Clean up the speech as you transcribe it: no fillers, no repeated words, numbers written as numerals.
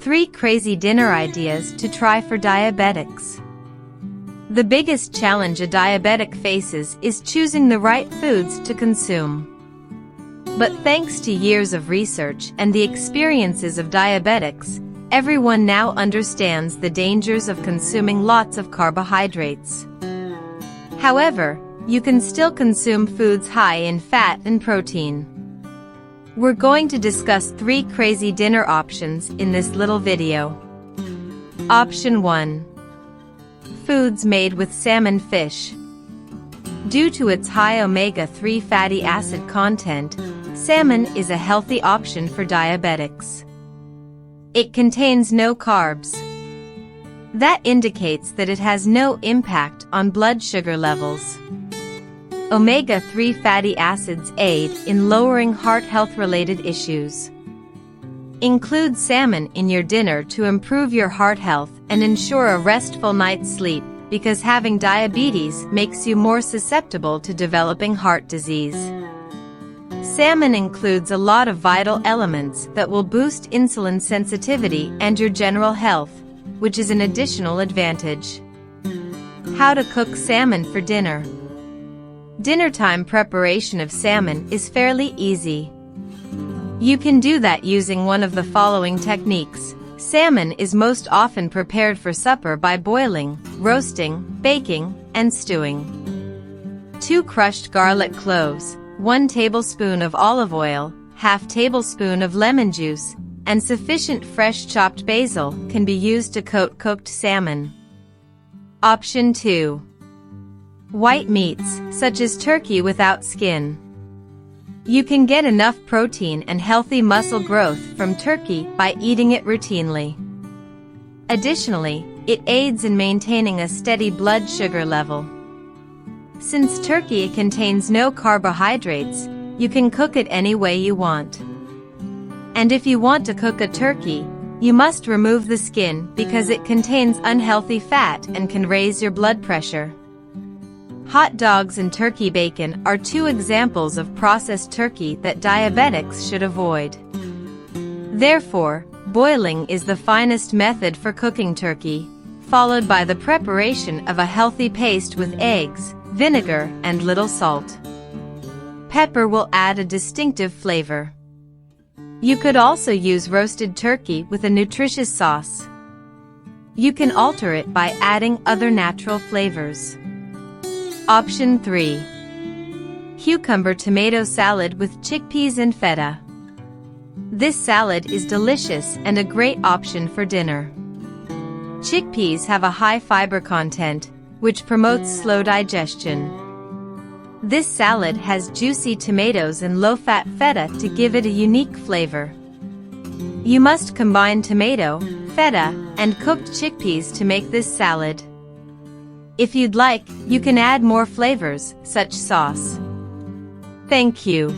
3 crazy dinner ideas to try for diabetics. The biggest challenge a diabetic faces is choosing the right foods to consume. But thanks to years of research and the experiences of diabetics, everyone now understands the dangers of consuming lots of carbohydrates. However, you can still consume foods high in fat and protein. We're going to discuss 3 crazy dinner options in this little video. Option 1. Foods made with salmon fish. Due to its high omega-3 fatty acid content, salmon is a healthy option for diabetics. It contains no carbs. That indicates that it has no impact on blood sugar levels. Omega-3 fatty acids aid in lowering heart health-related issues. Include salmon in your dinner to improve your heart health and ensure a restful night's sleep, because having diabetes makes you more susceptible to developing heart disease. Salmon includes a lot of vital elements that will boost insulin sensitivity and your general health, which is an additional advantage. How to cook salmon for dinner. Dinnertime preparation of salmon is fairly easy. You can do that using one of the following techniques. Salmon is most often prepared for supper by boiling, roasting, baking, and stewing. 2 crushed garlic cloves, 1 tablespoon of olive oil, ½ tablespoon of lemon juice, and sufficient fresh chopped basil can be used to coat cooked salmon. Option 2. White meats, such as turkey without skin. You can get enough protein and healthy muscle growth from turkey by eating it routinely. Additionally, it aids in maintaining a steady blood sugar level. Since turkey contains no carbohydrates, you can cook it any way you want. And if you want to cook a turkey, you must remove the skin because it contains unhealthy fat and can raise your blood pressure. Hot dogs and turkey bacon are 2 examples of processed turkey that diabetics should avoid. Therefore, boiling is the finest method for cooking turkey, followed by the preparation of a healthy paste with eggs, vinegar, and little salt. Pepper will add a distinctive flavor. You could also use roasted turkey with a nutritious sauce. You can alter it by adding other natural flavors. Option 3. Cucumber tomato salad with chickpeas and feta. This salad is delicious and a great option for dinner. Chickpeas have a high fiber content, which promotes slow digestion. This salad has juicy tomatoes and low-fat feta to give it a unique flavor. You must combine tomato, feta, and cooked chickpeas to make this salad. If you'd like, you can add more flavors, such sauce. Thank you.